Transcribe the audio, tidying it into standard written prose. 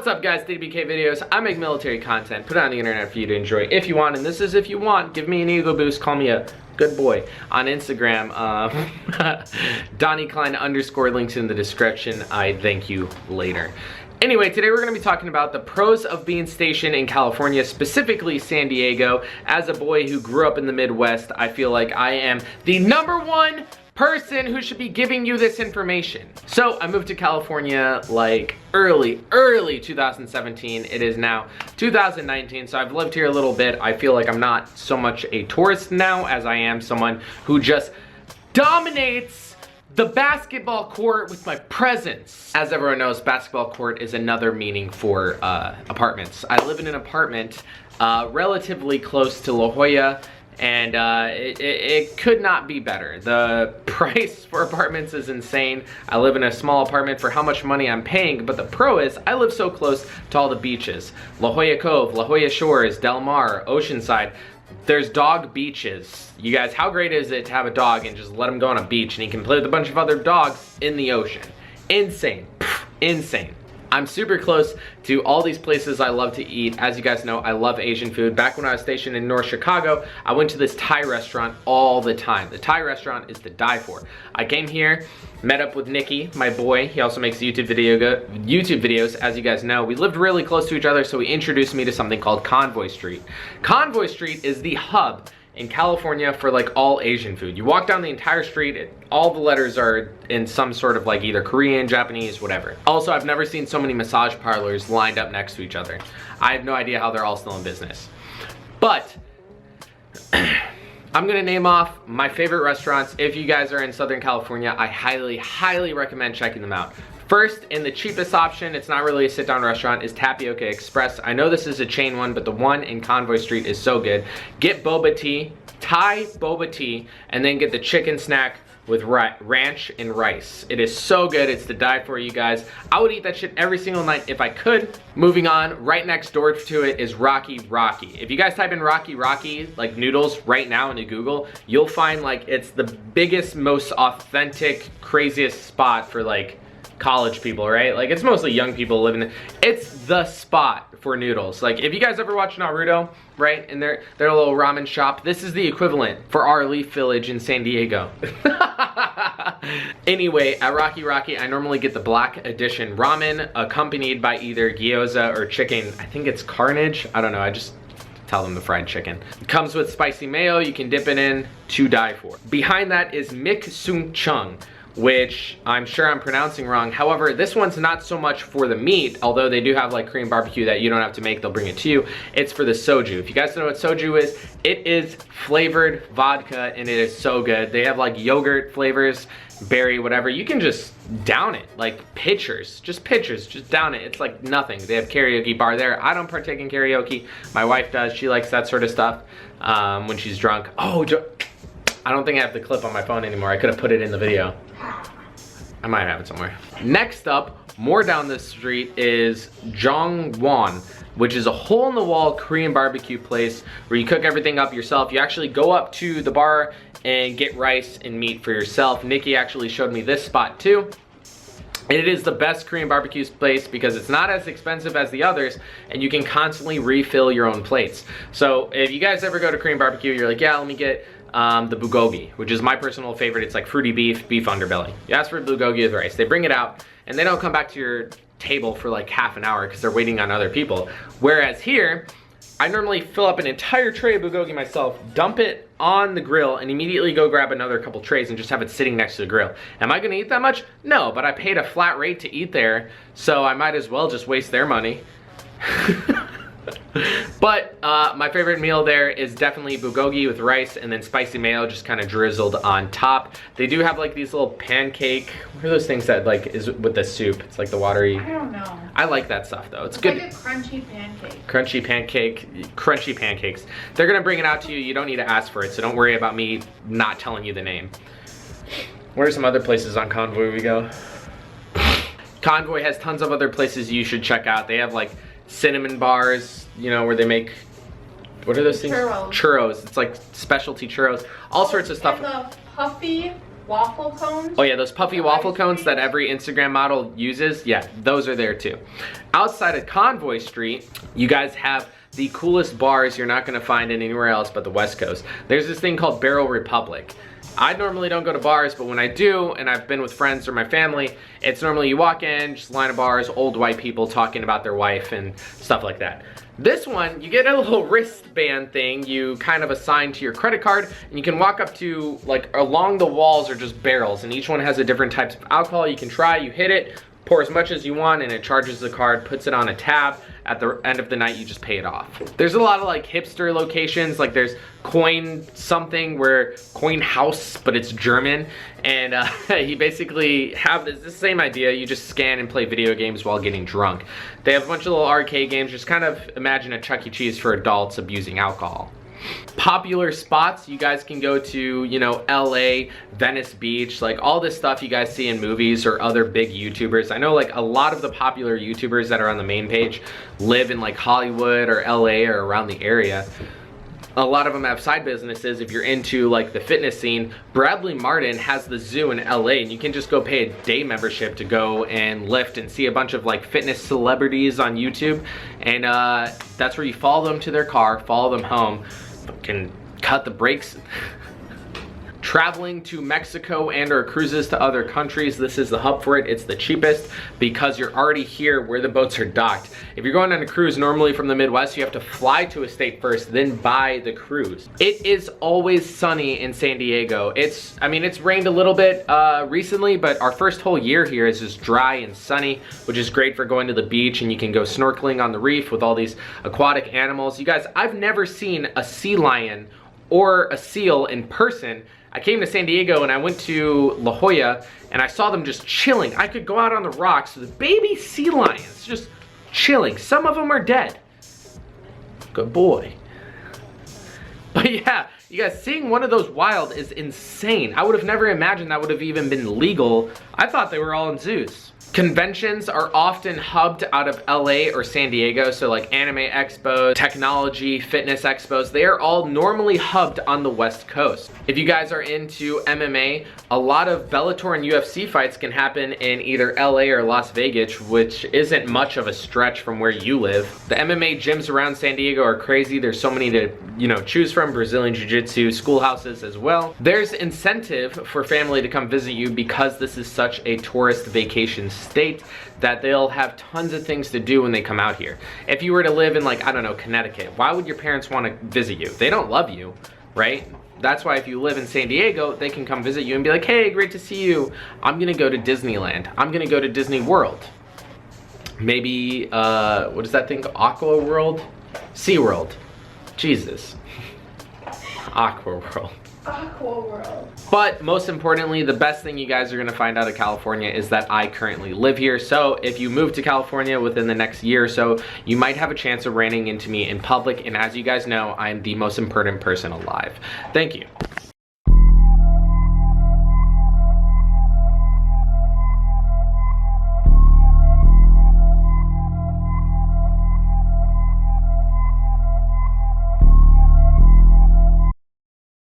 What's up guys, DwkVideos. I make military content, put it on the internet for you to enjoy if you want, and this is if you want. Give me an ego boost, call me a good boy. On Instagram, Donnie Klein _ links in the description. I thank you later. Anyway, today we're going to be talking about the pros of being stationed in California, specifically San Diego. As a boy who grew up in the Midwest, I feel like I am the #1 person who should be giving you this information. So I moved to California like early 2017. It is now 2019, so I've lived here a little bit. I feel like I'm not so much a tourist now as I am someone who just dominates the basketball court with my presence. As everyone knows, basketball court is another meaning for apartments. I live in an apartment relatively close to La Jolla, and it could not be better. The price for apartments is insane. I live in a small apartment for how much money I'm paying, but the pro is I live so close to all the beaches. La Jolla Cove, La Jolla Shores, Del Mar, Oceanside. There's dog beaches. You guys, how great is it to have a dog and just let him go on a beach and he can play with a bunch of other dogs in the ocean? Insane, insane. I'm super close to all these places I love to eat. As you guys know, I love Asian food. Back when I was stationed in North Chicago, I went to this Thai restaurant all the time. The Thai restaurant is to die for. I came here, met up with Nicky, my boy. He also makes YouTube videos, as you guys know. We lived really close to each other, so he introduced me to something called Convoy Street. Convoy Street is the hub in California for like all Asian food. You walk down the entire street, all the letters are in some sort of like either Korean, Japanese, whatever. Also, I've never seen so many massage parlors lined up next to each other. I have no idea how they're all still in business. But I'm gonna name off my favorite restaurants. If you guys are in Southern California, I highly recommend checking them out. First, and the cheapest option, it's not really a sit-down restaurant, is Tapioca Express. I know this is a chain one, but the one in Convoy Street is so good. Get boba tea, Thai boba tea, and then get the chicken snack with ranch and rice. It is so good, it's to die for, you guys. I would eat that shit every single night if I could. Moving on, right next door to it is Rocky Rocky. If you guys type in Rocky Rocky, like noodles, right now into Google, you'll find like it's the biggest, most authentic, craziest spot for like college people, right? Like it's mostly young people living in. It's the spot for noodles. Like if you guys ever watch Naruto, right, and their little ramen shop, this is the equivalent for our Leaf Village in San Diego. Anyway, at Rocky Rocky, I normally get the Black Edition ramen accompanied by either gyoza or chicken. I think it's Carnage. I don't know. I just tell them the fried chicken. It comes with spicy mayo. You can dip it in, to die for. Behind that is Mik Sung Chung, which I'm sure I'm pronouncing wrong. However, this one's not so much for the meat, although they do have like Korean barbecue that you don't have to make, they'll bring it to you. It's for the soju. If you guys don't know what soju is, it is flavored vodka and it is so good. They have like yogurt flavors, berry, whatever. You can just down it, like pitchers, just down it. It's like nothing. They have karaoke bar there. I don't partake in karaoke. My wife does. She likes that sort of stuff when she's drunk. Oh, I don't think I have the clip on my phone anymore. I could have put it in the video. I might have it somewhere. Next up, more down this street, is Jongwon, which is a hole-in-the-wall Korean barbecue place where you cook everything up yourself. You actually go up to the bar and get rice and meat for yourself. Nikki actually showed me this spot too. It is the best Korean barbecue place because it's not as expensive as the others and you can constantly refill your own plates. So if you guys ever go to Korean barbecue, you're like, yeah, let me get the bulgogi, which is my personal favorite. It's like fruity beef underbelly. You ask for bulgogi with rice. They bring it out and they don't come back to your table for like half an hour because they're waiting on other people. Whereas here, I normally fill up an entire tray of bulgogi myself, dump it on the grill, and immediately go grab another couple trays and just have it sitting next to the grill. Am I gonna eat that much? No, but I paid a flat rate to eat there, so I might as well just waste their money. But my favorite meal there is definitely bulgogi with rice and then spicy mayo just kind of drizzled on top. They do have like these little pancake, what are those things that like is with the soup? It's like the watery. I don't know. I like that stuff though. It's good. Like a crunchy pancake. Crunchy pancakes. They're gonna bring it out to you. You don't need to ask for it, so don't worry about me not telling you the name. Where are some other places on Convoy we go? Convoy has tons of other places you should check out. They have like cinnamon bars, you know, where they make, what are those things? Churros. Churros. It's like specialty churros. All sorts of stuff. And the puffy waffle cones. Oh yeah, those puffy waffle cones that every Instagram model uses, yeah, those are there too. Outside of Convoy Street, you guys have the coolest bars you're not gonna find anywhere else but the West Coast. There's this thing called Barrel Republic. I normally don't go to bars, but when I do, and I've been with friends or my family, it's normally you walk in, just line of bars, old white people talking about their wife and stuff like that. This one, you get a little wristband thing you kind of assign to your credit card, and you can walk up to, like, along the walls are just barrels, and each one has a different types of alcohol you can try. You hit it, pour as much as you want, and it charges the card, puts it on a tab. At the end of the night, you just pay it off. There's a lot of like hipster locations, like there's Coin something where Coin House, but it's German, and you basically have this same idea. You just scan and play video games while getting drunk. They have a bunch of little arcade games. Just kind of imagine a Chuck E. Cheese for adults abusing alcohol. Popular spots you guys can go to, you know, LA, Venice Beach, like all this stuff you guys see in movies or other big YouTubers. I know like a lot of the popular YouTubers that are on the main page live in like Hollywood or LA or around the area. A lot of them have side businesses. If you're into like the fitness scene, Bradley Martin has the zoo in LA, and you can just go pay a day membership to go and lift and see a bunch of like fitness celebrities on YouTube. And that's where you follow them to their car, follow them home, can cut the brakes. Traveling to Mexico and or cruises to other countries, this is the hub for it. It's the cheapest because you're already here where the boats are docked. If you're going on a cruise normally from the Midwest, you have to fly to a state first, then buy the cruise. It is always sunny in San Diego. I mean, it's rained a little bit recently, but our first whole year here is just dry and sunny, which is great for going to the beach, and you can go snorkeling on the reef with all these aquatic animals. You guys, I've never seen a sea lion or a seal in person. I came to San Diego and I went to La Jolla and I saw them just chilling. I could go out on the rocks with baby sea lions just chilling. Some of them are dead. Good boy. But yeah, you guys, seeing one of those wild is insane. I would have never imagined that would have even been legal. I thought they were all in zoos. Conventions are often hubbed out of LA or San Diego, so like anime expos, technology, fitness expos, they are all normally hubbed on the West Coast. If you guys are into MMA, a lot of Bellator and UFC fights can happen in either LA or Las Vegas, which isn't much of a stretch from where you live. The MMA gyms around San Diego are crazy. There's so many to, you know, choose from. Brazilian Jiu-Jitsu, schoolhouses as well. There's incentive for family to come visit you because this is such a tourist vacation state that they'll have tons of things to do when they come out here. If you were to live in, like, I don't know, Connecticut, why would your parents want to visit you? They don't love you, right? That's why if you live in San Diego, they can come visit you and be like, hey, great to see you. I'm gonna go to Disneyland. I'm gonna go to Disney World. Maybe, what is that thing? Aqua World? Sea World. Jesus. Aqua World. Aqua World. But most importantly, the best thing you guys are gonna find out of California is that I currently live here. So if you move to California within the next year or so, you might have a chance of running into me in public. And as you guys know, I'm the most important person alive. Thank you.